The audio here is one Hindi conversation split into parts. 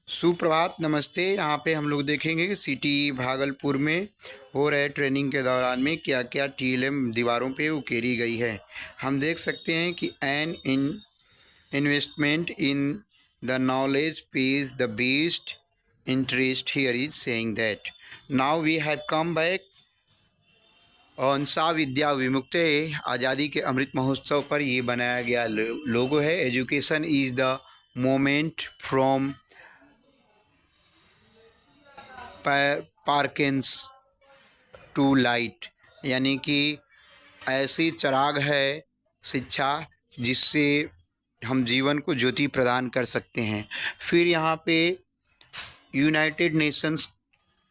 सुप्रभात, नमस्ते। यहाँ पे हम लोग देखेंगे कि सिटी भागलपुर में हो रहे ट्रेनिंग के दौरान में क्या क्या टीएलएम दीवारों पे उकेरी गई है। हम देख सकते हैं कि an in investment in the knowledge page the best interest here is saying that now we have come back on सा विद्या विमुक्ते। आज़ादी के अमृत महोत्सव पर ये बनाया गया लोगो है। Education is the moment from parkins to light, यानी कि ऐसी चराग है शिक्षा जिससे हम जीवन को ज्योति प्रदान कर सकते हैं। फिर यहाँ पे यूनाइटेड नेशंस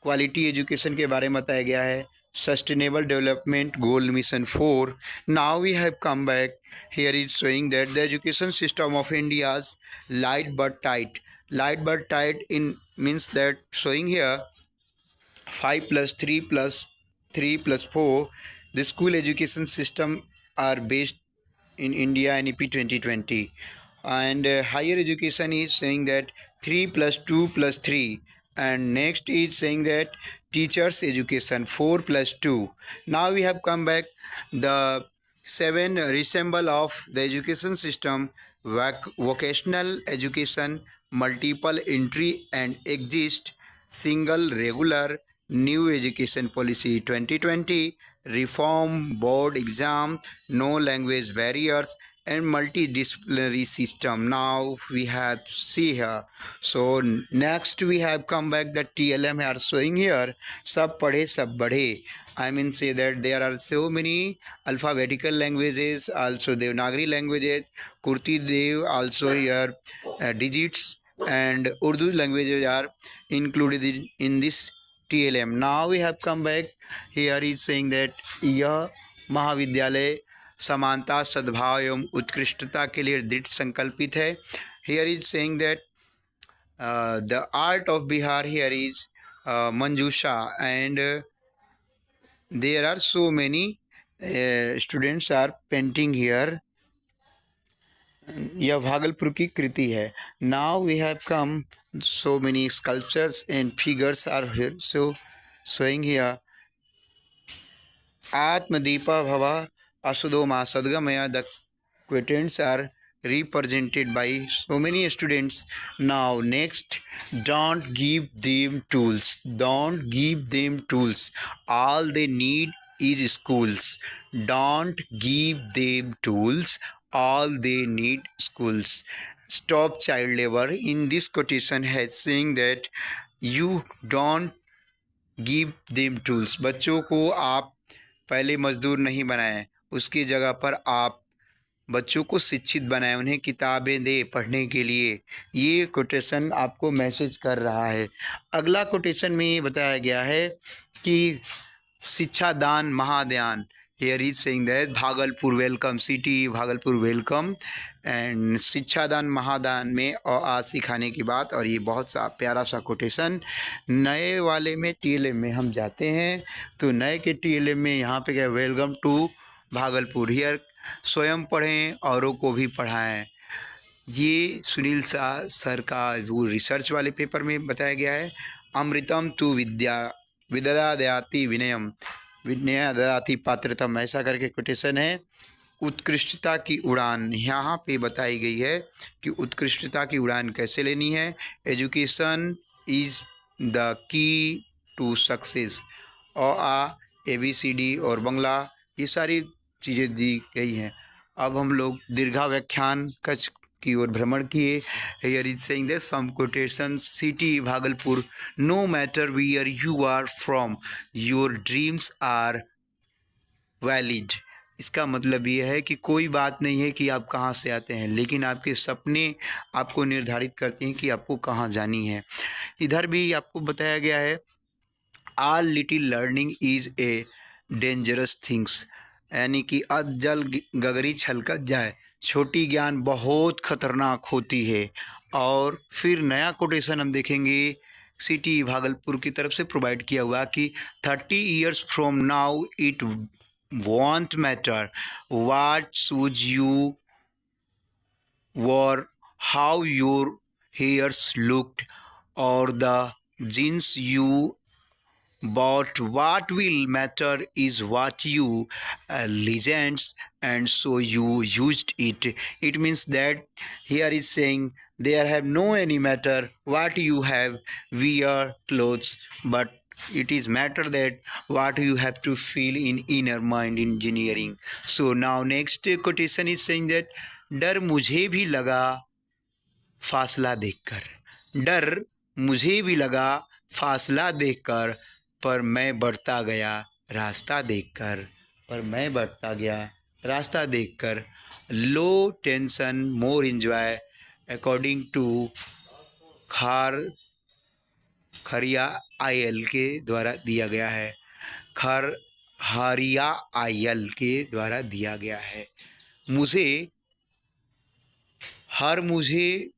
क्वालिटी एजुकेशन के बारे में बताया गया है। Sustainable development goal mission 4। Now we have come back here is showing that the education system of India's light but tight in means that showing here 5 plus 3 plus 3 plus 4. The school education system are based in India NEP 2020, and higher education is saying that 3 plus 2 plus 3, and next is saying that teachers education 4 plus 2. Now we have come back the 7 resemble of the education system: vocational education, multiple entry and exist, single regular, new education policy 2020, reform board exam, no language barriers, and multidisciplinary system. Now we have see here. So next we have come back the TLM are showing here. Sab padhe sab badhe. I mean say that there are so many alphabetical languages, also Devanagari languages, Kurti Dev also here digits, and Urdu languages are included in this TLM. Now we have come back. Here is saying that यह महाविद्यालय समानता सद्भाव एवं उत्कृष्टता के लिए दृढ़ संकल्पित है. Here is saying that the art of Bihar here is Manjusha, and there are so many students are painting here. यह भागलपुर की कृति है. Now we have come so many sculptures and figures are so showing here. Atmadīpa Bhava Asudoma Sadgamaya. The quotations are represented by so many students. Now next, don't give them tools. Don't give them tools. All they need is schools. Don't give them tools. All they need schools. Stop child labor. In this quotation has saying that you don't give them tools. बच्चों को आप पहले मजदूर नहीं बनाएं, उसकी जगह पर आप बच्चों को शिक्षित बनाएं, उन्हें किताबें दें पढ़ने के लिए. ये कोटेशन आपको मैसेज कर रहा है. अगला कोटेशन में ये बताया गया है कि शिक्षा दान महादान. Here is saying that Bhagalpur welcome, city Bhagalpur welcome. And शिक्षा दान महादान में आ सिखाने की बात. और ये बहुत सा प्यारा सा कोटेशन. नए वाले में TLM में हम जाते हैं तो नए के TLM में यहाँ पे क्या, वेलकम टू भागलपुर. हियर स्वयं पढ़ें औरों को भी पढ़ाएं. ये सुनील शाह सर का वो रिसर्च वाले पेपर में बताया गया है. अमृतम तु विद्या विद्या दयाति विनयम विनय दयाति पात्रतम, ऐसा करके कोटेशन है. उत्कृष्टता की उड़ान यहाँ पे बताई गई है कि उत्कृष्टता की उड़ान कैसे लेनी है. Education is the key to success. आ ABCD और बंगला, ये सारी चीज़ें दी गई हैं. अब हम लोग दीर्घा व्याख्यान कक्ष की ओर भ्रमण किए. Here is saying that some quotation. City Bhagalpur, no matter where you are from, your dreams are valid. इसका मतलब ये है कि कोई बात नहीं है कि आप कहाँ से आते हैं, लेकिन आपके सपने आपको निर्धारित करते हैं कि आपको कहाँ जानी है. इधर भी आपको बताया गया है, all little learning is a dangerous things, यानी कि अजल गगरी छलकत जाए, छोटी ज्ञान बहुत खतरनाक होती है. और फिर नया कोटेशन हम देखेंगे सिटी भागलपुर की तरफ से प्रोवाइड किया हुआ कि 30 years from now it won't matter what shoes you wore, how your hairs looked, or the jeans you but what will matter is what you legends and so you used it. It means that here is saying there have no any matter what you have wear clothes, but it is matter that what you have to feel in inner mind engineering. So now next quotation is saying that डर मुझे भी लगा फासला देखकर, डर मुझे भी लगा फासला देखकर, पर मैं बढ़ता गया रास्ता देखकर, पर मैं बढ़ता गया रास्ता देखकर। Low tension more enjoy according to खार खरिया आयल के द्वारा दिया गया है, खर हरिया आयल के द्वारा दिया गया है। मुझे मुझे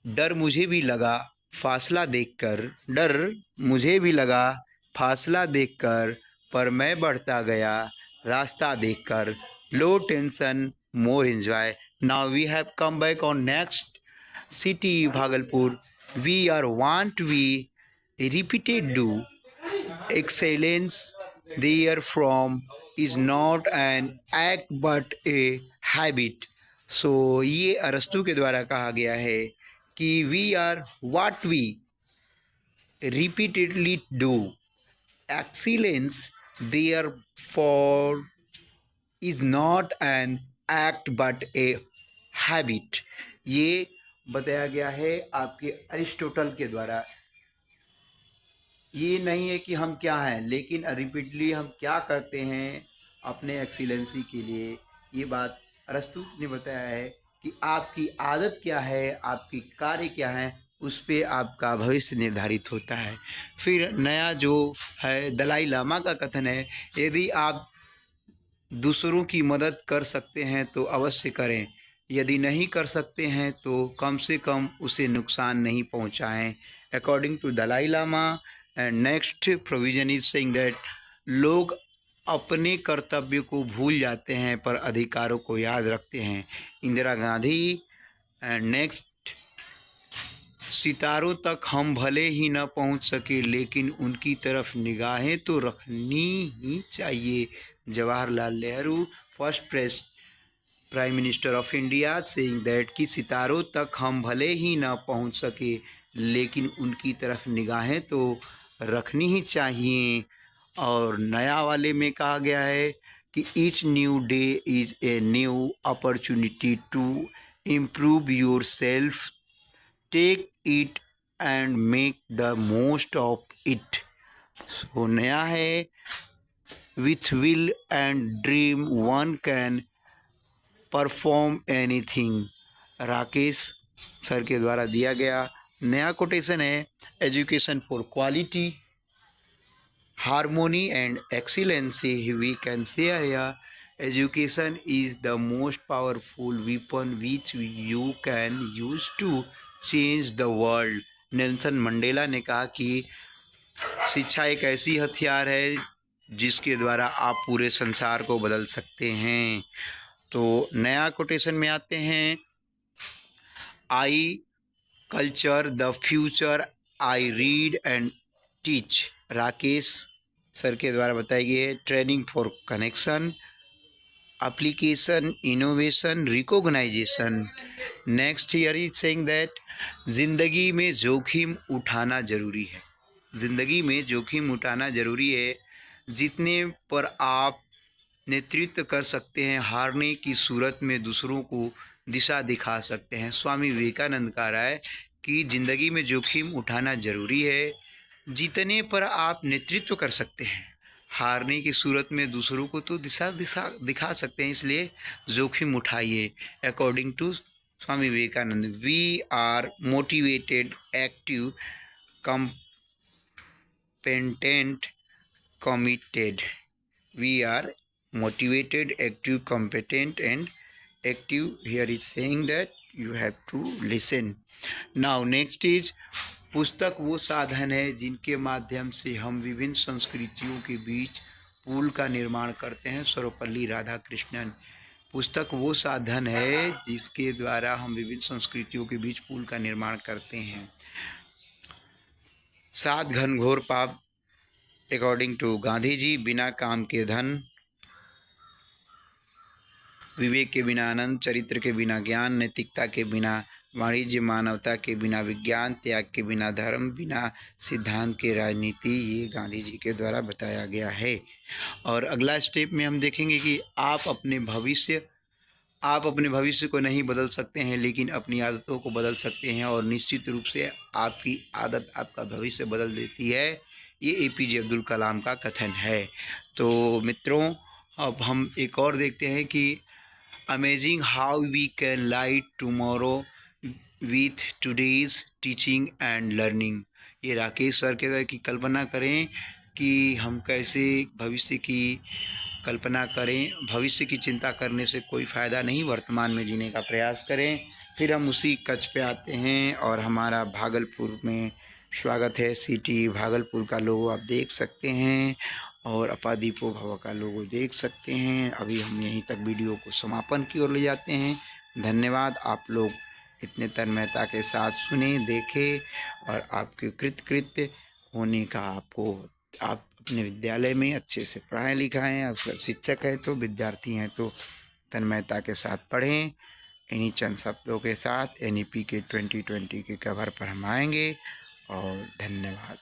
डर मुझे भी लगा फासला देखकर, डर मुझे भी लगा फासला देखकर, पर मैं बढ़ता गया रास्ता देखकर। Low tension more enjoy. Now we have come back on next city Bhagalpur. We are want we repeated do excellence therefrom is not an act but a habit। So ये अरस्तु के द्वारा कहा गया है कि we are what we repeatedly do excellence therefore is not an act but a habit. ये बताया गया है आपके अरिस्टोटल के द्वारा। ये नहीं है कि हम क्या हैं, लेकिन रिपीटली हम क्या करते हैं अपने एक्सीलेंसी के लिए। ये बात अरस्तु ने बताया है कि आपकी आदत क्या है, आपकी कार्य क्या है, उस पे आपका भविष्य निर्धारित होता है। फिर नया जो है दलाई लामा का कथन है, यदि आप दूसरों की मदद कर सकते हैं तो अवश्य करें, यदि नहीं कर सकते हैं तो कम से कम उसे नुकसान नहीं पहुंचाएं। According to Dalai Lama. And next provision is saying that लोग अपने कर्तव्य को भूल जाते हैं पर अधिकारों को याद रखते हैं। इंदिरा गांधी। एंड नेक्स्ट सितारों तक हम भले ही न पहुंच सके लेकिन उनकी तरफ निगाहें तो रखनी ही चाहिए। Jawaharlal Nehru, first prime minister of India, saying that कि सितारों तक हम भले ही न पहुंच सके लेकिन उनकी तरफ निगाहें तो रखनी ही चाहिए। और नया वाले में कहा गया है कि each new day is a new opportunity to improve yourself, take it and make the most of it. So नया है with will and dream one can perform anything. Rakesh sir के द्वारा दिया गया नया कोटेशन है education for quality, harmony and excellency। We can say here education is the most powerful weapon which you can use to change the world। Nelson Mandela ने कहा कि शिक्षा एक ऐसी हथियार है जिसके द्वारा आप पूरे संसार को बदल सकते हैं। तो नया कोटेशन में आते हैं, I culture the future, I read and teach. Rakesh sir के द्वारा बताई गई है training for connection, application, innovation, recognization. Next here is saying that ज़िंदगी में जोखिम उठाना ज़रूरी है, ज़िंदगी में जोखिम उठाना ज़रूरी है। जितने पर आप नेतृत्व कर सकते हैं, हारने की सूरत में दूसरों को दिशा दिखा सकते हैं। स्वामी विवेकानंद कह रहा है कि ज़िंदगी में जोखिम उठाना ज़रूरी है, जितने पर आप नेतृत्व कर सकते हैं, हारने की सूरत में दूसरों को तो दिशा दिखा सकते हैं, इसलिए जोखिम उठाइए। According to Swami Vivekananda, we are motivated, active, competent, committed। We are motivated, active, competent and active। Here is saying that you have to listen। Now next is पुस्तक वो साधन है जिनके माध्यम से हम विभिन्न संस्कृतियों के बीच पुल का निर्माण करते हैं। सर्वपल्ली राधाकृष्णन। पुस्तक वो साधन है जिसके द्वारा हम विभिन्न संस्कृतियों के बीच पुल का निर्माण करते हैं। सात घनघोर पाप अकॉर्डिंग टू गांधी जी, बिना काम के धन, विवेक के बिना आनंद, चरित्र के बिना ज्ञान, नैतिकता के बिना वाणिज्य, मानवता के बिना विज्ञान, त्याग के बिना धर्म, बिना सिद्धांत के राजनीति। ये गांधी जी के द्वारा बताया गया है। और अगला स्टेप में हम देखेंगे कि आप अपने भविष्य को नहीं बदल सकते हैं, लेकिन अपनी आदतों को बदल सकते हैं, और निश्चित रूप से आपकी आदत आपका भविष्य बदल देती है। ये एपीजे अब्दुल कलाम का कथन है। तो मित्रों, अब हम एक और देखते हैं कि amazing how we can light tomorrow with today's teaching and learning. ये राकेश सर कहते हैं कि कल्पना करें कि हम कैसे भविष्य की कल्पना करें, भविष्य की चिंता करने से कोई फ़ायदा नहीं, वर्तमान में जीने का प्रयास करें। फिर हम उसी कच्छ पे आते हैं और हमारा भागलपुर में स्वागत है। सिटी भागलपुर का लोगो आप देख सकते हैं और अपादीपो भव का लोगो देख सकते हैं। अभी हम यहीं तक वीडियो को समापन की ओर ले जाते हैं। धन्यवाद, आप लोग इतने तन्मयता के साथ सुने, देखे, और आपके कृतकृत्य होने का आपको, आप अपने विद्यालय में अच्छे से पढ़ाएं लिखाएं। अगर शिक्षक हैं तो, विद्यार्थी हैं तो तन्मयता के साथ पढ़ें। इन्हीं चंद शब्दों के साथ एनईपी के 2020 के कवर पर हम आएंगे, और धन्यवाद।